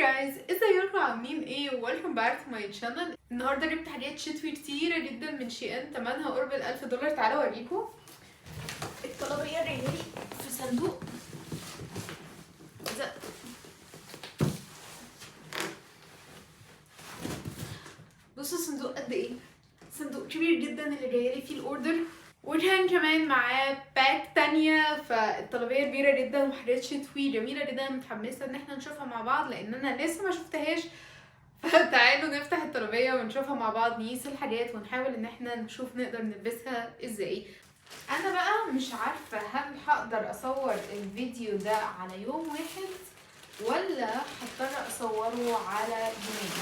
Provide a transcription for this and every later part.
جايز، ازيكم عاملين ايه؟ ويلكم باك تو ماي شانل. النهارده جبت حاجات شتوي كتيره جدا من شي ان، تمنها قرب $1000. تعالوا اوريكم الطلبيه جايه لي في صندوق. بصوا الصندوق قد ايه، صندوق كبير جدا اللي جايه لي فيه الاوردر، وكان كمان معاه باك تانية. فالطلبيه كبيره جدا وحاجات شتوي جميله جدا، متحمسه ان احنا نشوفها مع بعض لان انا لسه ما شفتهاش. فتعالوا نفتح الطلبية ونشوفها مع بعض، نقيس الحاجات ونحاول ان احنا نشوف نقدر نلبسها ازاي. انا بقى مش عارفة هل هقدر اصور الفيديو ده على يوم واحد ولا هضطر اصوره على يومين،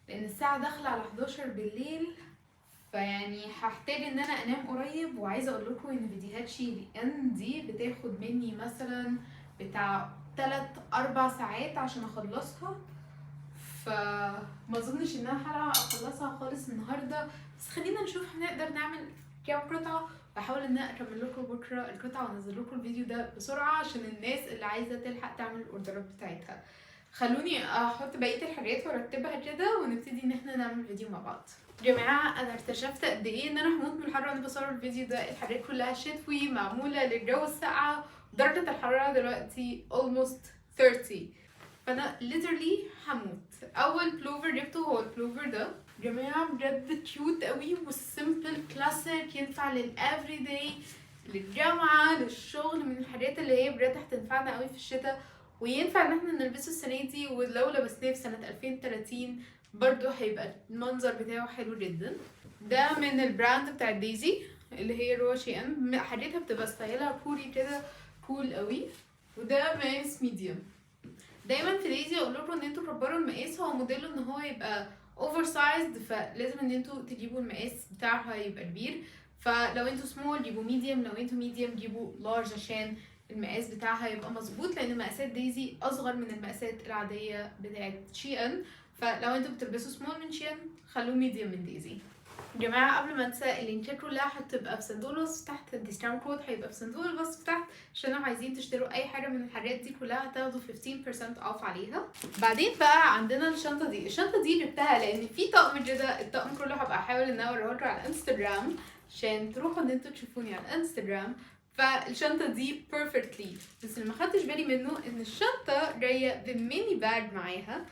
لان الساعة داخلة على 11 بالليل. فيعني هحتاج ان انا انام قريب، وعايزة اقول لكم ان فيديوهات شي ان دي بتاخد مني مثلا بتاع 3-4 ساعات عشان اخلصها. فما اظنش ان انا هلحق اخلصها خالص النهارده، بس خلينا نشوف هنقدر نعمل كام قطعه، واحاول ان انا اكمل لكم بكره القطعه وانزل لكم الفيديو ده بسرعه عشان الناس اللي عايزه تلحق تعمل الاوردرات بتاعتها. خلوني احط بقيه الحاجات وارتبها كده ونبتدي ان احنا نعمل فيديو مع بعض. جماعه انا اكتشفت قد ايه ان انا هموت من الحر وانا بصور الفيديو ده. الحاجات كلها شتوي معموله للجو الساقعه، درجه الحراره دلوقتي almost 30، فانا literally هموت. اول بلوفر جبته هو البلوفر ده. جماعه بجد كيوت قوي والسيمبل كلاسيك، ينفع للافري داي، للجامعه، للشغل، من الحاجات اللي هي بجد هتنفعنا قوي في الشتاء، وينفع ان احنا نلبسه السنه دي، ولو لبسناه في سنه 2030 برضو هيبقى المنظر بتاعه حلو جدا. ده من البراند بتاع دايزي اللي هي روشي ان، حاجتها بتبقى ستايلها كوري كده، كول قوي. وده مقاس ميديوم. دايما في دايزي اقول لكم ان انتوا كبروا المقاس، هو موديله ان هو يبقى اوفر سايزد، فلازم ان انتوا تجيبوا المقاس بتاعها يبقى كبير. فلو انتوا سمول جيبوا ميديوم، لو انتوا ميديوم جيبوا لارج عشان المقاس بتاعها يبقى مظبوط، لان مقاسات دايزي اصغر من المقاسات العاديه بتاعت شي ان. فلو انتوا بتلبسوا سمول من شي ان خلوه ميديوم من دايزي. جماعة قبل ما انسى، اللينكات كلها هتبقى في صندوق الوصف تحت، الديسكاونت كود هيبقى في صندوق الوصف تحت، عشان لو عايزين تشتروا اي حاجة من الحاجات دي كلها هتاخدوا 15% اوف عليها. بعدين بقى عندنا الشنطة دي. الشنطة دي جبتها لان في طقم كده، الطقم كله هبقى احاول ان انا اوريه لكم على الانستجرام عشان تروحوا ان انتوا تشوفوني على الانستجرام. فالشنطة دي بيرفكتلي، بس اللي ما خدتش بالي منه ان الشنطة جاية بميني باج معاها.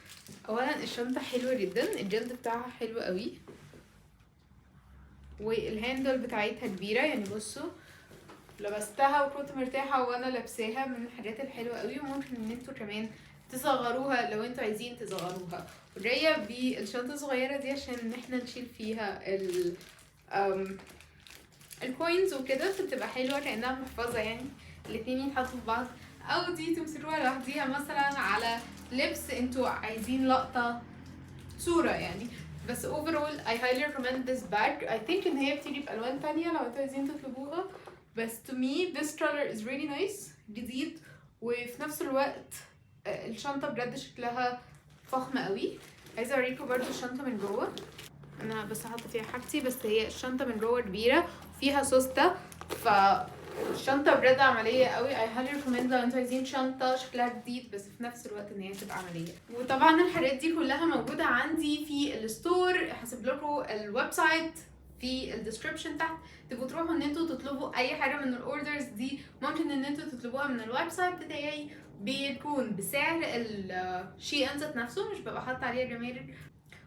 اولا الشنطة حلوة جدا، الجلد بتاعها حلو قوي، والهاندل بتاعتها كبيرة، يعني بصوا لبستها وكنت مرتاحة وانا لابساها، من الحاجات الحلوة قوي. وممكن ان انتوا كمان تصغروها لو انتوا عايزين تصغروها. وجاية بالشنطة الصغيرة دي عشان ان احنا نشيل فيها الكوينز وكده، فتبقى حلوة كأنها محفظة، يعني الاتنين يتحطوا في بعض، او دي تمسكوها لوحديها مثلا على لبس انتوا عايزين لقطة صورة يعني. بس overall I highly recommend this bag. I think ان هي بتيجي بألوان تانية لو انتوا عايزين تطلبوها، بس to me this color is really nice، جديد، وفي نفس الوقت الشنطة بجد شكلها فخمة قوي. عايزة اوريكم برضو الشنطة من جوه. انا بس هحط فيها حاجتي، بس هي الشنطة من جوه كبيرة وفيها سوستة، الشنطة بجد عملية قوي. I highly recommend لو انتوا عايزين شنطة شكلها جديد بس في نفس الوقت ان هي تبقى عملية. وطبعا الحاجات دي كلها موجودة عندي في الستور، هسيب لكم الويب سايت في الديسكربشن تحت، تبقوا تروحوا ان انتوا تطلبوا اي حاجة من الاوردرز دي. ممكن ان انتوا تطلبوها من الويب سايت بتاعي، بيكون بسعر الشي ان ذات نفسه، مش ببقى حاطة عليها جمارك.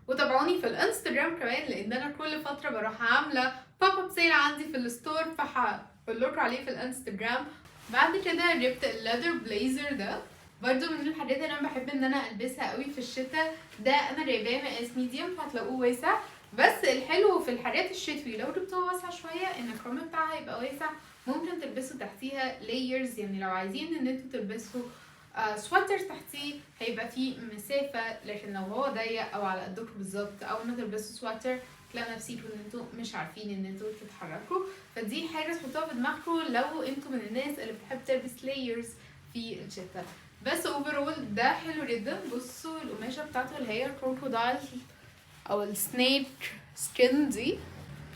وتابعوني في الانستجرام كمان، لان انا كل فتره بروح عامله بوب اب سيل عندي في الستور، فهقول لكم عليه في الانستجرام. بعد كده جبت الليذر بليزر ده، برضو من الحاجات اللي انا بحب ان انا البسها قوي في الشتاء. ده انا جايباه مقاس ميديوم، هتلاقوه واسع، بس الحلو في الحاجات الشتوي لو جبتوها واسع شويه ان الكم بتاعها يبقى واسع، ممكن تلبسوا تحتيها لايرز. يعني لو عايزين ان انتوا تلبسوا سواتر تحتيه هيبقى فيه مسافة، لكن لو هو ضيق او على قدكم بالظبط اول ما تلبسوا سواتر تلاقوا نفسيكم ان انتوا مش عارفين ان انتوا تتحركوا. فدي حاجة تحطوها في دماغكم لو انتوا من الناس اللي بتحب تلبس لايرز في الشتاء. بس اوفرول ده حلو جدا. بصوا القماشة بتاعته اللي هي الكروكودايل او السنيك سكين دي،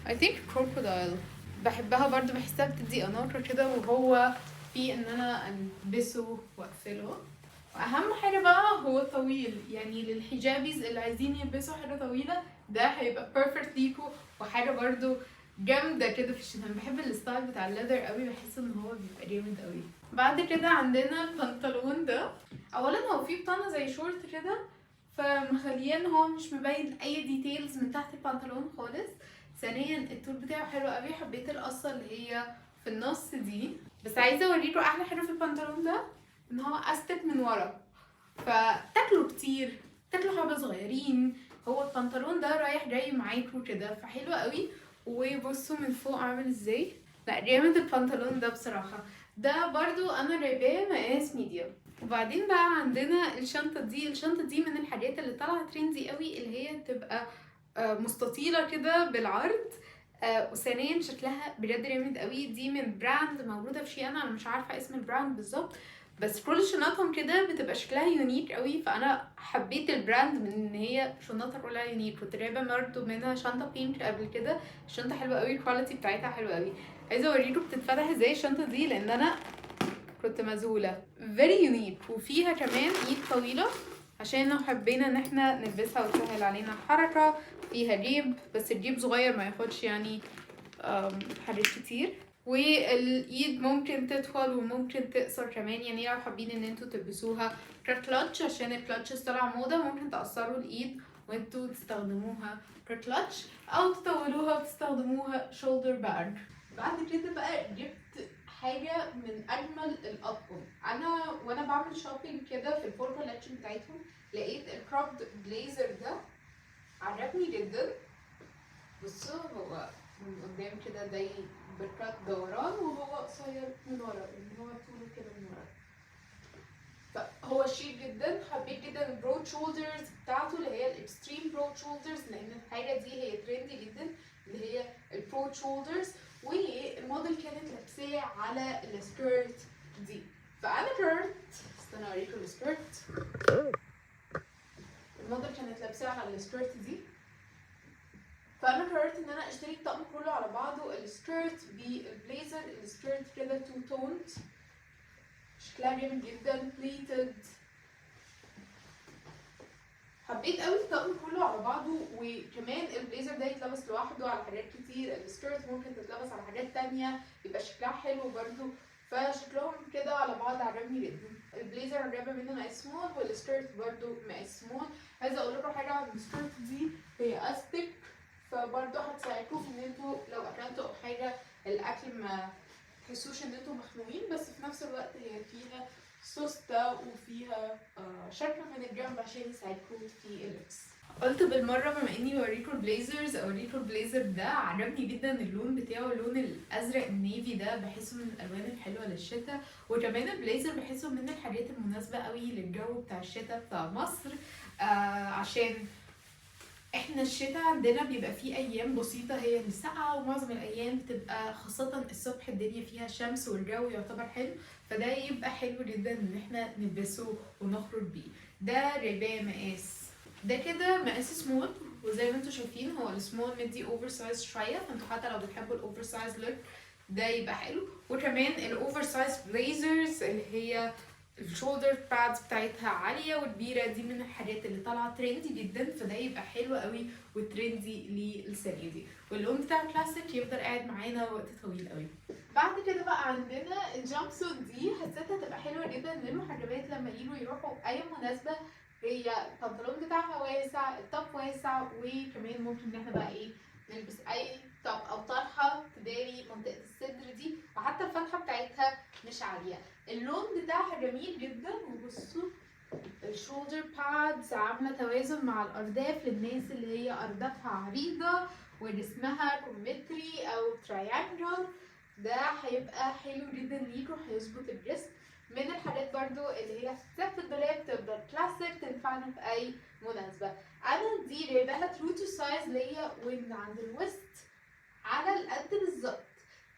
I think كروكودايل، بحبها برضو، بحسها بتدي اناقة كده، وهو في ان انا البسه واقفله. واهم حاجه بقى هو طويل، يعني للحجابيز اللي عايزين يلبسوا حاجه طويله ده هيبقى بيرفكت ليكوا، وحاجه برضو جامده كده في الشتاء. انا بحب الستايل بتاع الليذر قوي، بحس ان هو بيبقى جامد قوي. بعد كده عندنا البنطلون ده. اولا هو فيه بطانه زي شورت كده، فمخليه ان هو مش مبين اي ديتيلز من تحت البنطلون خالص. ثانيا الطول بتاعه حلو قوي، حبيت القصه اللي هي في النص دي. بس عايزه اوريكم احلى حاجه في البنطلون ده، ان هو استك من ورا، فتاكلوا كتير، تاكلوا حبه صغيرين. هو البنطلون ده رايح جاي معاكوا كده، فحلو قوي. وبصوا من فوق عامل ازاي، لا جامد البنطلون ده بصراحه. ده برضو انا جايباه مقاس ميديوم. وبعدين بقى عندنا الشنطه دي. الشنطه دي من الحاجات اللي طالعه ترندي قوي، اللي هي تبقى مستطيله كده بالعرض. وثانيا شكلها بجد جامد قوي. دي من براند موجوده في شيانا، انا مش عارفه اسم البراند بالظبط، بس كل شنطهم كده بتبقى شكلها يونيك قوي. فانا حبيت البراند من ان هي شنطه كلها يونيك. كنت جايبه برضه منها شنطه بينك قبل كده، الشنطه حلوه قوي، الكواليتي بتاعتها حلوه قوي. عايزه اوريكم بتتفتح ازاي الشنطه دي، لان انا كنت مذهوله. very unique، وفيها كمان ايد طويله عشان لو حبينا ان احنا نلبسها وتسهل علينا الحركه. فيها جيب، بس الجيب صغير ما ياخدش يعني حاجات كتير. والايد ممكن تطول وممكن تقصر كمان، يعني لو حابين ان انتوا تلبسوها ككلتش، عشان الكلتشز طالعه موضه، ممكن تقصروا الايد وانتوا تستخدموها ككلتش، او تطولوها وتستخدموها شولدر باج. بعد كده بقى جبت حاجه من اجمل الاطقم. انا وانا بعمل شوبينج كده في الفول كولكشن بتاعتهم، لقيت الكروبد بليزر ده، عجبني جدا. بصوا هو من قدام كده زي بركات دوران، وهو قصير من ورا، يعني هو طوله كده من ورا. فهو شيك جدا. حبيت جدا البرود شولدرز بتاعته، اللي هي الاكستريم برود شولدرز، لان الحاجه دي هي ترندي جدا، اللي هي البرود شولدرز. والموديل كانت لابساه على السكيرت دي. فانا قررت، استنى اوريكم السكيرت. الموديل كانت لابساه على السكيرت دي، فانا قررت ان انا اشتري الطقم كله على بعضه، السكيرت بالبليزر. السكيرت كده تو تونت، شكلها جامد جدا، بليتد. حبيت قوي الطقم كله على بعضه. وكمان البليزر ده يتلبس لوحده على حاجات كتير، السكيرت ممكن تتلبس على حاجات تانية، يبقى شكلها حلو برضه. فشكلهم كده على بعض عجبني جدا. البليزر جايبه منه مقاس سمول، والسكيرت برضه مقاس سمول. عايزه اقول لكم حاجه عن السكيرت دي، هي استك، فبرضه هتساعدكم في ان انتوا لو اكلتوا او حاجه الاكل ما تحسوش ان انتوا مخنوقين، بس في نفس الوقت هي فيها سوسته وفيها شكل من الجنب عشان يساعدكم في اللبس. قلت بالمره بما اني بوريكم البليزرز اوريكم البليزر ده. عجبني جدا اللون بتاعه، اللون الازرق النيفي ده، بحسه من الالوان الحلوه للشتاء. وكمان البليزر بحسه من الحاجات المناسبه قوي للجو بتاع الشتاء بتاع مصر. عشان احنا الشتاء عندنا بيبقى فيه ايام بسيطة هي اللي ساقعة، ومعظم الايام بتبقى خاصة الصبح الدنيا فيها شمس والجو يعتبر حلو. فده يبقى حلو جدا ان احنا نلبسه ونخرج بيه. ده جايباه مقاس ده كده مقاس سمول، وزي ما انتوا شايفين هو السمول مدي اوفر سايز شوية، فانتوا حتى لو بتحبوا الاوفر سايز لوك ده يبقى حلو. وكمان الاوفر سايز بليزرز اللي هي الشولدر بادز بتاعتها عاليه وكبيره، دي من الحاجات اللي طالعه ترندي جدا، فده يبقى حلو قوي وترندي للسنه دي. واللون بتاع كلاسيك يفضل قاعد معانا وقت طويل قوي. بعد كده بقى عندنا الجامب سوت دي، حسيتها تبقى حلوه جدا للمحجبات لما يجوا يروحوا اي مناسبه. هي البنطلون بتاعها واسع، التوب واسع، وكمان ممكن ان احنا بقى ايه نلبس اي توب او طرحه تداري منطقه الصدر دي، وحتى الفتحه بتاعتها مش عاليه. اللون بتاعها جميل جدا. وبصوا الشولدر بادز عامله توازن مع الارداف للناس اللي هي اردافها عريضه وجسمها كومتري او تراينجل. ده هيبقى حلو جدا ليكوا، هيظبط الجسم. من الحاجات برضو اللي هي هتتساب في الدولاب، تفضل كلاسيك، تنفعنا في اي مناسبه. انا دي جايباها ترو تو سايز ليا، ومن عند الوسط على القد بالظبط.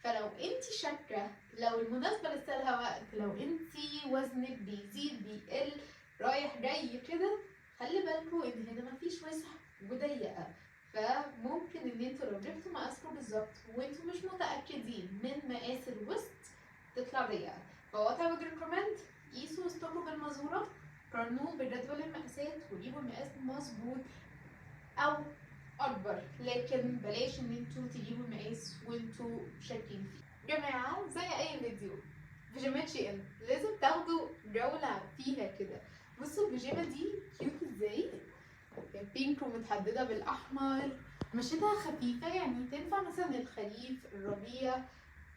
فلو انت شاكه لو المناسبه لسه لها وقت، لو انت وزنك بيزيد بيقل رايح جاي كده، خلي بالكوا ان هنا مفيش وسع وضيقه. فممكن ان انتوا لو جبتوا مقاسكم بالظبط وانتوا مش متاكدين من مقاس الوسط تطلع ضيقه. فوات I would recommend قيسوا وسطكم بالمزوره قارنوا بجدول المقاسات وجيبوا المقاس مظبوط او اكبر، لكن بلاش ان انتوا تجيبوا المقاس وانتوا شاكين فيه. جماعه زي اي فيديو، بيجامات شي لازم تاخدوا جوله فيها كده. بصوا البيجامه دي كيوت ازاي، بينك ومتحدده بالاحمر، مشيتها خفيفه يعني تنفع مثلا الخريف، الربيع،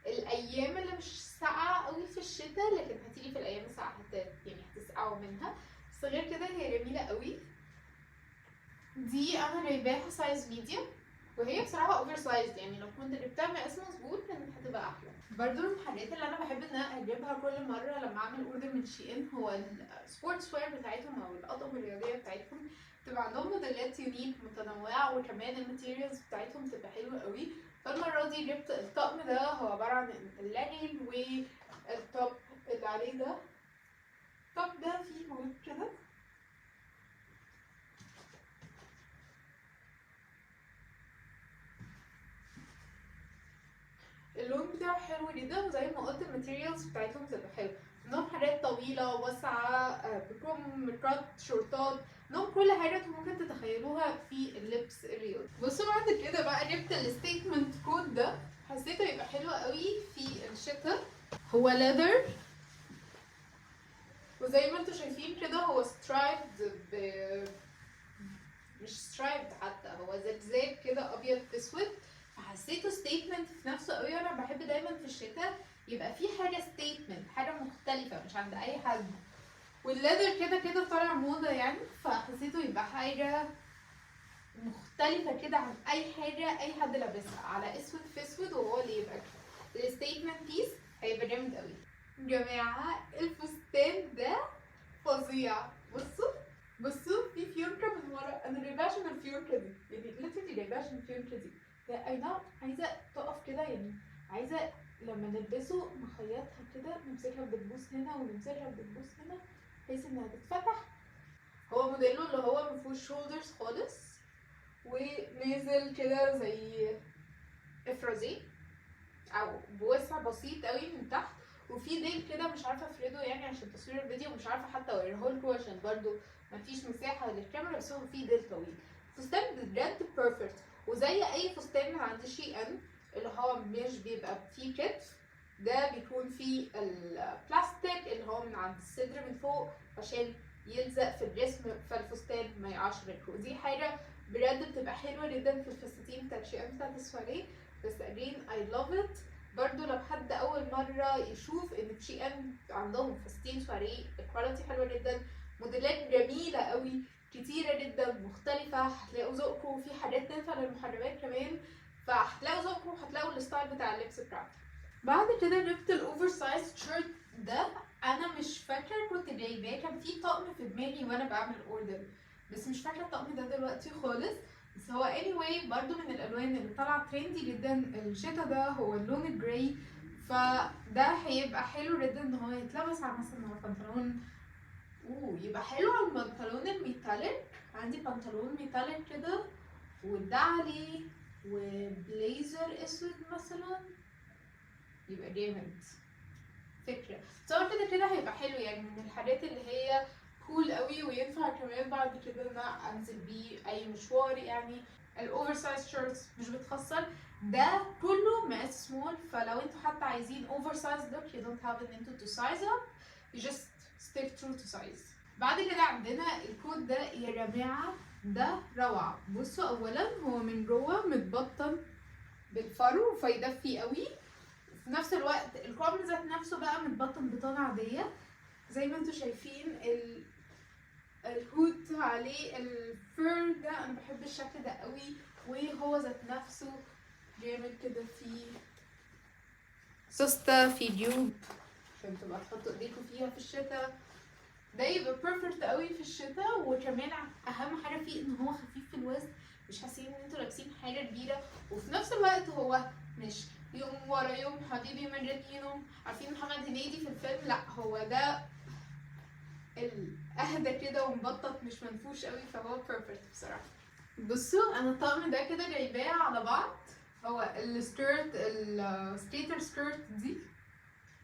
الايام اللي مش ساقعه قوي في الشتاء، لكن هتيجي في الايام الساقعه يعني هتسقعوا منها. بس غير كده هي جميله قوي. دي انا جايباها سايز ميديوم، وهي بصراحه اوفر سايز، يعني لو كنت جبتها مقاس مظبوط كانت هتبقى احلى. برضو من الحاجات اللي انا بحب ان انا اجيبها كل مره لما اعمل اوردر من شي ان هو السبورتس وير بتاعتهم او الاطقم الرياضيه بتاعتهم. بتبقى عندهم موديلات يونيك متنوعه، وكمان الماتيريالز بتاعتهم بتبقى حلوه قوي. فالمره دي جبت الطقم ده، هو عباره عن اللاجين والتوب اللي عليه ده. التوب ده فيه هود كده، اللون بتاعه حلو جدا، وزي ما قلت الماتيريالز بتاعتهم بتبقى حلوه. منهم حاجات طويله واسعه، بكم كات، شورتات، منهم كل حاجه انتوا ممكن تتخيلوها في اللبس الرياضي. بصوا بعد كده بقى جبت الستيتمنت كود ده، حسيته يبقى حلو قوي في الشتا. هو ليذر، وزي ما انتوا شايفين كده هو سترايبد مش سترايبد حتى، هو زجزاج كده ابيض في اسود. فحسيته ستيتمنت في نفسه قوي، وانا بحب دايما في الشتاء يبقى في حاجه ستيتمنت، حاجه مختلفه مش عند اي حد. والليذر كده كده طالع موضه يعني، فحسيته يبقى حاجه مختلفه كده عن اي حاجه اي حد لابسها على اسود في اسود، وهو اللي يبقى كده الستيتمنت بيس، هيبقى جامد قوي. جماعه الفستان ده فظيع. بصوا في فيونكة من ورا، انا جايباها عشان الفيونكة دي، يعني ليترلي جايباها عشان الفيونكة دي. اي نعم عايزة تقف كده، يعني عايزة لما نلبسه نخيطها كده، نمسكها بتبوس هنا ونمسكها بتبوس هنا بحيث انها تتفتح. هو موديله اللي هو مفيهوش شولدرز خالص، ونازل كده زي افرازي او بوسع بسيط قوي من تحت، وفي ديل كده مش عارفه افرده يعني عشان تصوير الفيديو، مش عارفه حتى اوريهولكوا عشان برضو مفيش مساحه للكاميرا، بس هو في ديل طويل. فستان بجد بيرفكت، وزي اي فستان من عند شي ان اللي هو مش بيبقى فيه كتف، ده بيكون فيه البلاستيك اللي هو من عند الصدر من فوق عشان يلزق في الجسم، فالفستان ما يقعش منكم. ودي حاجه بجد بتبقى حلوه جدا في الفساتين بتاعت شي ان بتاعت السواريه. بس again I love it. برضو لو حد اول مره يشوف ان شي ان عندهم فساتين سواريه الكواليتي حلوه جدا، موديلات جميله قوي كتيره جدا مختلفه، هتلاقوا ذوقكم في حاجات تنفع للمحجبات كمان، فهتلاقوا ذوقكم وهتلاقوا الستايل بتاع اللبس بتاعكم. بعد كده جبت الاوفر سايز شيرت ده، انا مش فاكره كنت جايباه، كان في طقم في دماغي وانا بعمل اوردر، بس مش فاكره الطقم ده دلوقتي خالص. بس هو anyway برضو من الالوان اللي طالعه تريندي جدا الشتا ده، هو اللون الجراي، فده هيبقى حلو جدا ان هو يتلبس على مثلا على بنطلون، يبقى حلو على البنطلون الميتاليك. عندي بنطلون ميتاليك كده وده عليه وبليزر اسود مثلا، يبقى جامد فكره. سواء كده كده هيبقى حلو، يعني من الحاجات اللي هي كول قوي، وينفع كمان بعد كده ان انا انزل بيه اي مشوار. يعني الاوفر سايز شيرتس مش بتخسر، ده كله مقاس سمول، فلو انتوا حتى عايزين اوفر سايز لوك you don't have ان انتوا to size up, you just stick true to size. بعد كده عندنا الكود ده يا جماعه، ده روعه. بصوا اولا هو من جوه متبطن بالفرو فيدفي قوي، في نفس الوقت الكم ذات نفسه بقى متبطن بطانة عادية زي ما انتوا شايفين. الهود عليه الفر ده، انا بحب الشكل ده قوي، وهو ذات نفسه بيعمل كده في سوسته في جيوب عشان تبقى تحطوا ايديكوا فيها في الشتاء. ده يبقى بيرفكت قوي في الشتاء. وكمان اهم حاجه فيه ان هو خفيف في الوزن، مش حاسين ان انتوا لابسين حاجه كبيره، وفي نفس الوقت هو مش يوم ورا يوم حبيبي مجانينه، عارفين محمد هنيدي في الفيلم، لا هو ده الاهدى كده ومبطط مش منفوش قوي، فهو بيرفكت بصراحه. بصوا انا الطقم ده كده جايباه على بعض، هو السكيرت الستيتر سكيرت دي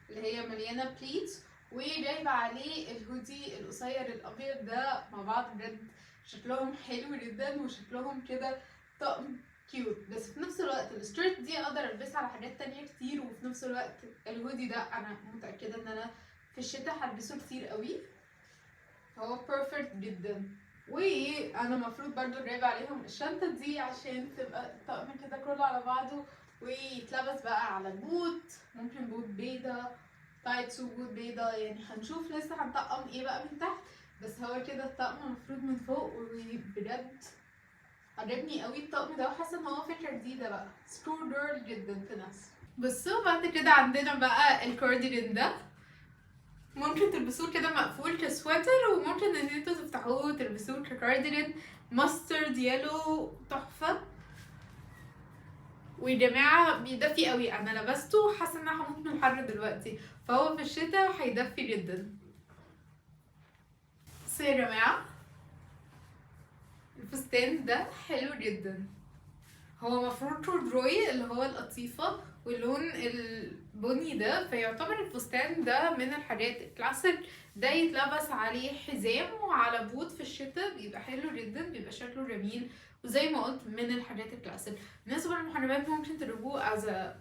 اللي هي مليانه بليتس، وجايبه عليه الهودي القصير الابيض ده مع بعض. بجد شكلهم حلو جدا وشكلهم كده طقم كيوت، بس في نفس الوقت السكيرت دي اقدر البسها على حاجات تانية كتير، وفي نفس الوقت الهودي ده انا متاكده ان انا في الشتاء هلبسه كتير قوي، هو بيرفكت جدا. وانا المفروض برضو جايبه عليهم الشنطه دي عشان تبقى الطقم كده كله على بعضه، ويتلبس بقى على بوت، ممكن بوت بيضه، تايتس وبوت بيضه، يعني هنشوف لسه هنطقم ايه بقى من تحت. بس هو كده الطقم المفروض من فوق، وبجد عجبني قوي الطقم ده، وحاسه ان هو فكره جديده بقى، سكول جيرل جدا في ناس. بصوا بعد كده عندنا بقى الكارديجان ده، ممكن تلبسوه كده مقفول كسواتر، وممكن ان انتوا تفتحوه وتلبسوه ككارديجان ماسترد يلو، تحفه. ويا جماعه بيدفي قوي، انا لبسته حاسه ان انا هموت من الحر دلوقتي، فهو في الشتاء هيدفي جدا. بصوا يا جماعه الفستان ده حلو جدا، هو مفروض كوردروي اللي هو القطيفة واللون البني ده، فيعتبر الفستان ده من الحاجات الكلاسيك، ده يتلبس عليه حزام وعلى بوت في الشتاء، بيبقى حلو جدا، بيبقى شكله جميل، وزي ما قلت من الحاجات الكلاسيك. بالنسبة للمحجبات ممكن تجيبوه ان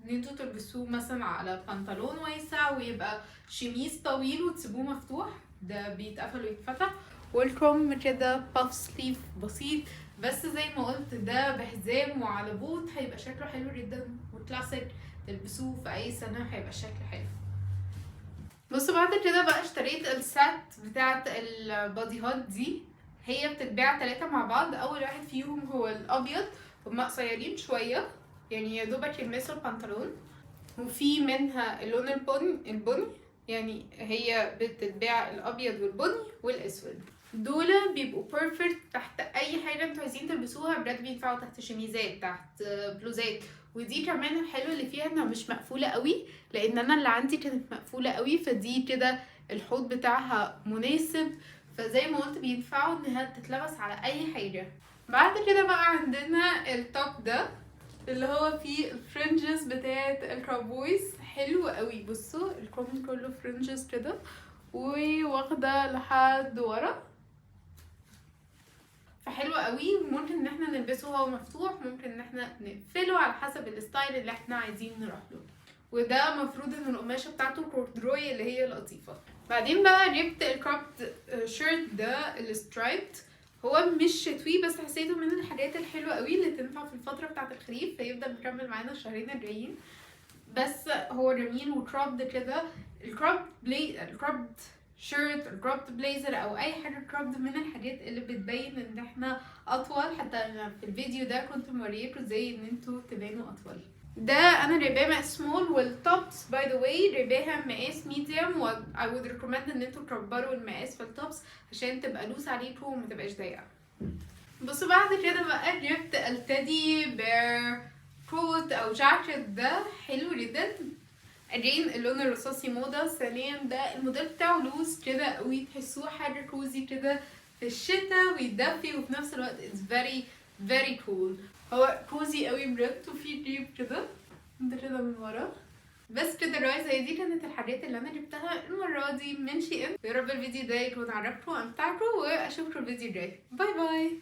انتوا تلبسوه مثلا على بنطلون واسع ويبقى شميس طويل وتسيبوه مفتوح، ده بيتقفل ويتفتح، والكم كده باف سليف بسيط، بس زي ما قلت ده بحزام وعلى بوت هيبقى شكله حلو جدا وكلاسيك، تلبسوه في اي سنة هيبقى الشكل حلو. بصوا بعد كده بقى اشتريت السات بتاعت الباديهات دي، هي بتتباع 3 مع بعض، اول واحد فيهم هو الابيض، هما قصيرين شوية يعني يا دوبك يلمسوا البنطلون، وفي منها اللون البني، يعني هي بتتباع الابيض والبني والاسود، دول بيبقوا بيرفكت تحت اي حاجه انتوا عايزين تلبسوها، بجد بينفعوا تحت شميزات، تحت بلوزات. ودي كمان الحلو اللي فيها انها مش مقفوله قوي، لان انا اللي عندي كانت مقفوله قوي، فدي كده الحوض بتاعها مناسب، فزي ما قلت بينفعوا انها تتلبس على اي حاجه. بعد كده بقى عندنا التوب ده اللي هو فيه الفرنجز بتاعت الكاوبويز، حلو قوي. بصوا الكم كله فرنجز كده وواخده لحد ورا، فحلو قوي، وممكن ان احنا نلبسه وهو مفتوح، ممكن ان احنا نقفله على حسب الستايل اللي احنا عايزين نروح له. وده مفروض ان القماشه بتاعته كوردروي اللي هي لطيفه. بعدين بقى جبت الكروبد شيرت ده السترايبت، هو مش شتوي بس حسيته من الحاجات الحلوه قوي اللي تنفع في الفتره بتاعه الخريف، فيفضل مكمل معانا الشهرين الجايين، بس هو جميل وكروبد كده. الكروبد شيرت، الكروبد بليزر، او اي حاجه كروبد من الحاجات اللي بتبين ان احنا اطول، حتى انا في الفيديو ده كنت موريكم ازاي ان انتوا تبانوا اطول. ده انا جايباه مقاس سمول، والتوبس باي ذا واي جايباها مقاس ميديوم، و I would recommend ان انتوا تكبروا المقاس في التوبس عشان تبقى لوس عليكم وما تبقاش ضيقه. بصوا بعد كده بقى جبت التeddy bear كوت او جاكيت، ده حلو جدا، اجين اللون الرصاصي موضه، ثانيا ده الموديل بتاعه لوز كده قوي، تحسوه حاجه كوزي كده في الشتاء ويدفي، وفي نفس الوقت it's very very cool، هو كوزي قوي بجد، وفيه جيب كده ده كده من ورا. بس كده جايز، هي دي كانت الحاجات اللي انا جبتها المره دي من شي ان. يا رب الفيديو ده يكون عجبكم وامتعكم، واشوفكم الفيديو الجاي. باي باي.